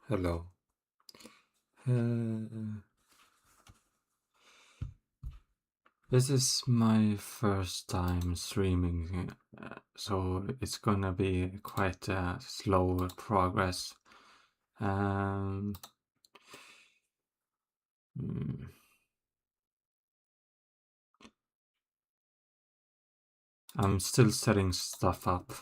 Hello. Uh, this is my first time streaming, so it's gonna be quite a slow progress. Um, mm, I'm still setting stuff up.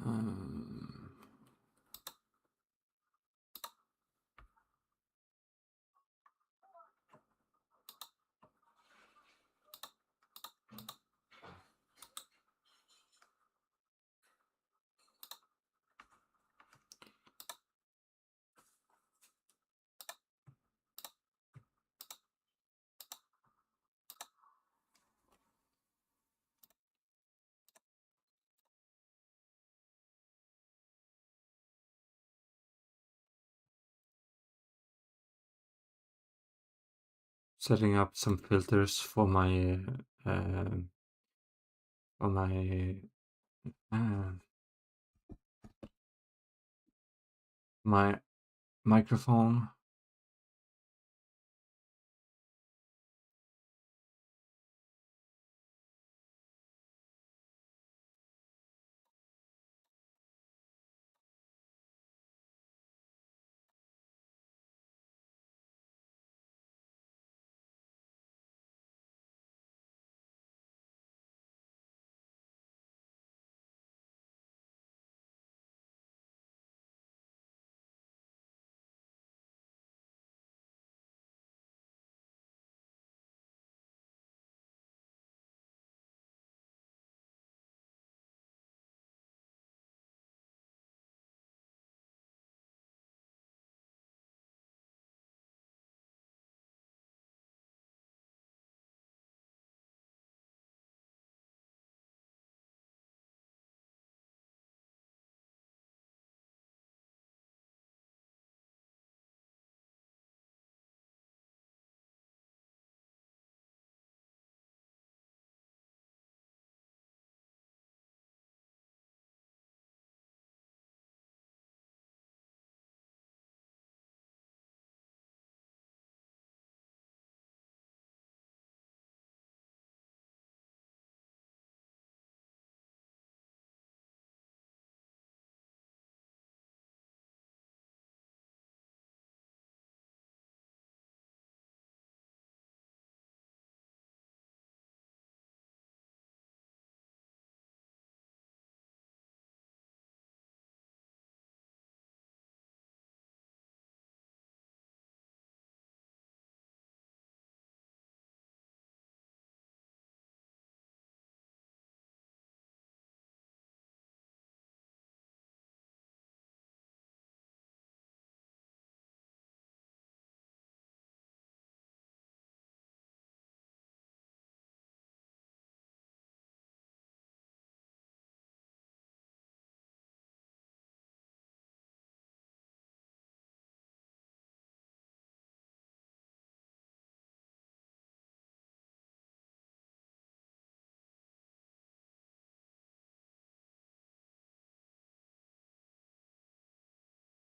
Um, Setting up some filters uh, for uh, my microphone.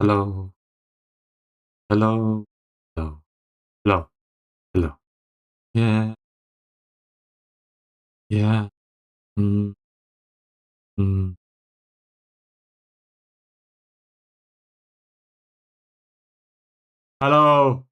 Hello, hello, hello, hello, hello. Yeah, yeah. Mm, mm. Hello.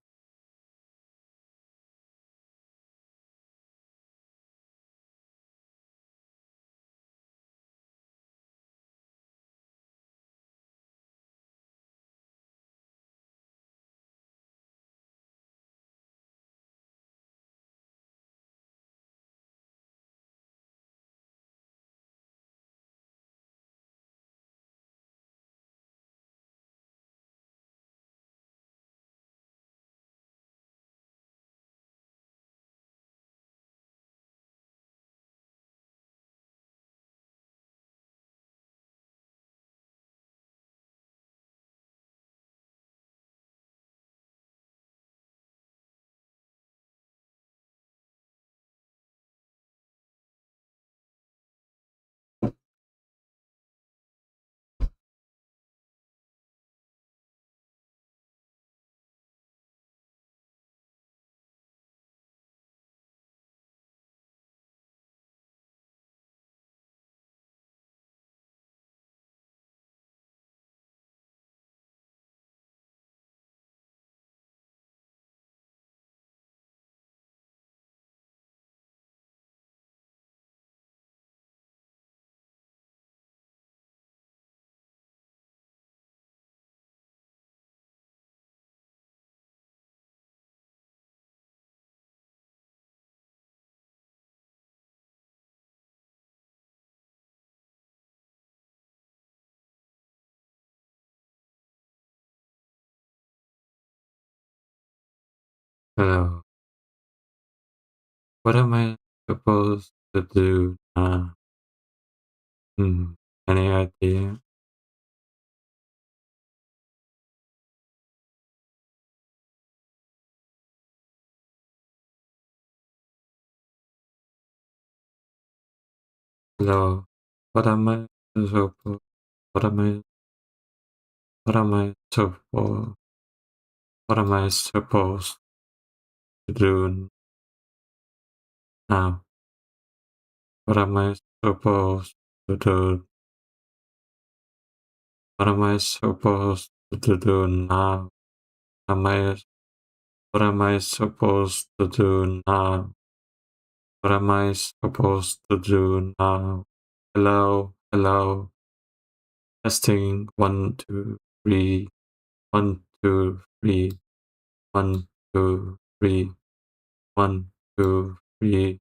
Hello. What am I supposed to do now? Any idea? Hello. What am I supposed? What am I? What am I supposed? What am I supposed to do now? What am I supposed to do? What am I supposed to do now? Am I? What am I supposed to do now? What am I supposed to do now? Hello, hello. Testing 1, 2, 3. 1, 2, 3. 1, 2, 3. 1, 2, 3.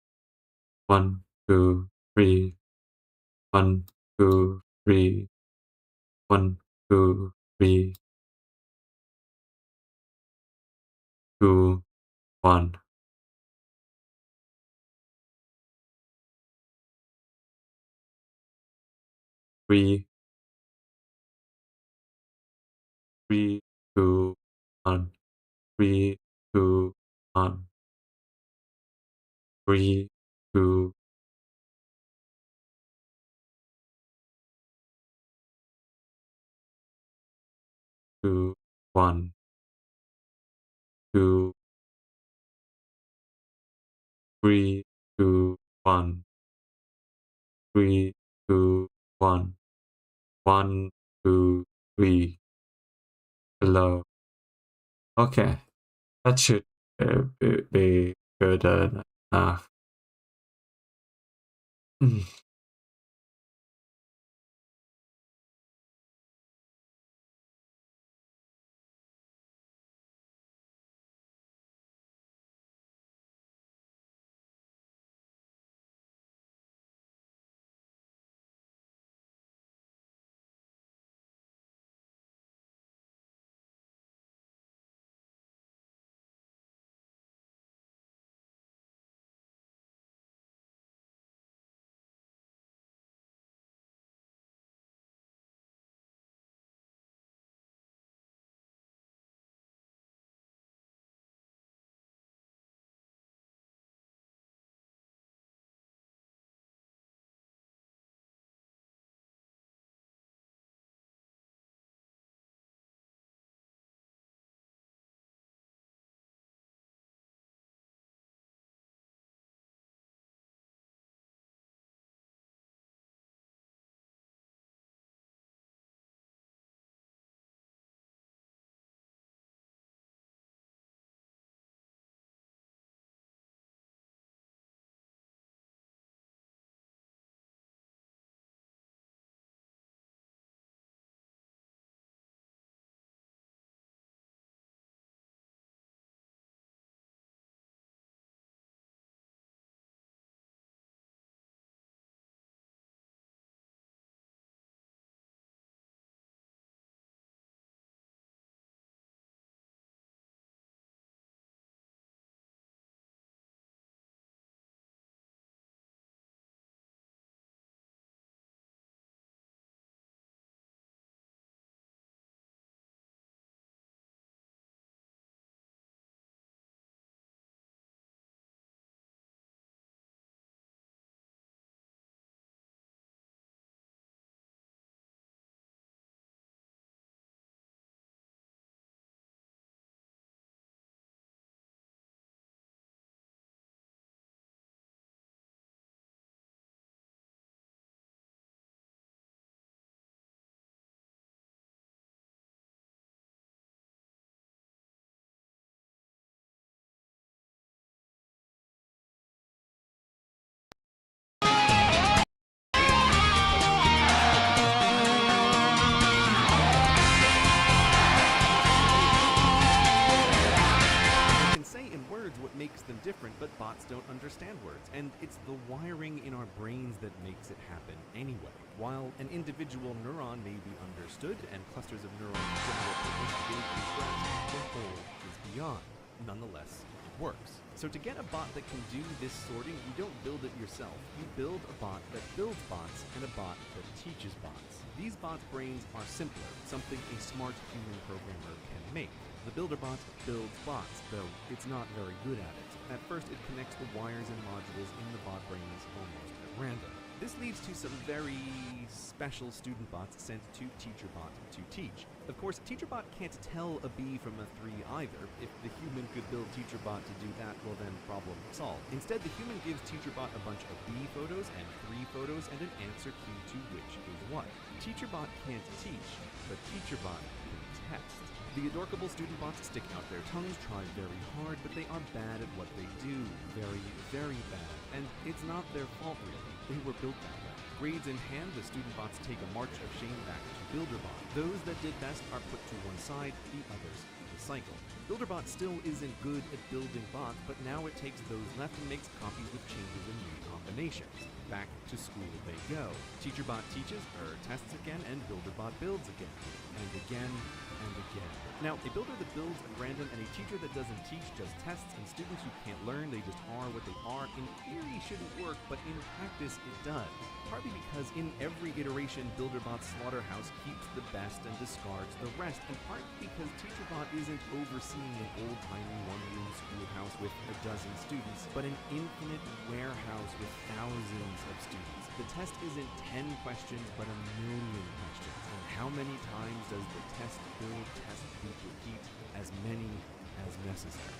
1, 2, 3. 1, 2, 3. 1, 2, 3. 2, 1. 3, 3, 2, 1. 3, 2, 1. 3, 2. 2, 1. 2, 3, 2, 1. 3, 2, 1. 1, 2, 3. Hello. Okay, that should be good enough. Makes them different, but bots don't understand words, and it's the wiring in our brains that makes it happen anyway. While an individual neuron may be understood and clusters of neurons generate the whole is beyond. Nonetheless, works. So to get a bot that can do this sorting, you don't build it yourself. You build a bot that builds bots and a bot that teaches bots. These bots' brains are simpler, something a smart human programmer can make. The builder bot builds bots, though it's not very good at it. At first, it connects the wires and modules in the bot brains almost at random. This leads to some very special student bots sent to TeacherBot to teach. Of course, TeacherBot can't tell a B from a 3 either. If the human could build TeacherBot to do that, well then problem solved. Instead, the human gives TeacherBot a bunch of B photos and 3 photos and an answer key to which is what. TeacherBot can't teach, but TeacherBot can test. The adorable student bots stick out their tongues, try very hard, but they are bad at what they do. Very, very bad. And it's not their fault really. They were built that way. Grades in hand, the student bots take a march of shame back to BuilderBot. Those that did best are put to one side, the others recycled. BuilderBot still isn't good at building bots, but now it takes those left and makes copies with changes and new combinations. Back to school they go. TeacherBot teaches, tests again, and BuilderBot builds again. And again, and again. Now, a builder that builds at random and a teacher that doesn't teach just tests, and students who can't learn, they just are what they are, in theory shouldn't work, but in practice it does. Partly because in every iteration, BuilderBot's slaughterhouse keeps the best and discards the rest, and partly because TeacherBot isn't overseeing an old-timey one-room schoolhouse with a dozen students, but an infinite warehouse with thousands of students. The test isn't 10 questions, but a million questions. And how many times does the test build, test, loop, repeat? As many as necessary.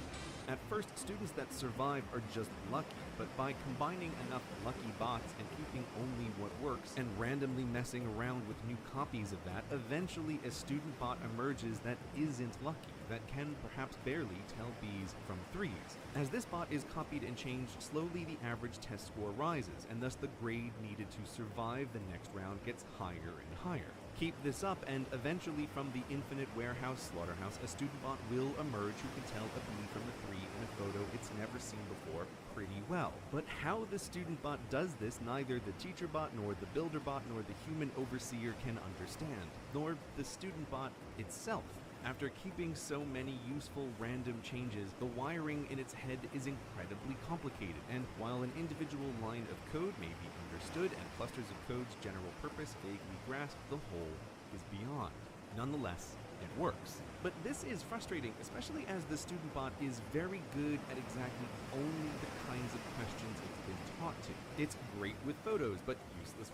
At first, students that survive are just lucky, but by combining enough lucky bots and keeping only what works, and randomly messing around with new copies of that, eventually a student bot emerges that isn't lucky, that can perhaps barely tell B's from 3's. As this bot is copied and changed, slowly the average test score rises, and thus the grade needed to survive the next round gets higher and higher. Keep this up, and eventually from the infinite warehouse slaughterhouse, a student bot will emerge who can tell a B from a 3 in a photo it's never seen before pretty well. But how the student bot does this, neither the teacher bot, nor the builder bot, nor the human overseer can understand, nor the student bot itself. After keeping so many useful random changes, the wiring in its head is incredibly complicated, and while an individual line of code may be understood and clusters of code's general purpose vaguely grasped, the whole is beyond. Nonetheless, it works. But this is frustrating, especially as the student bot is very good at exactly only the kinds of questions it's been taught to. It's great with photos, but useless with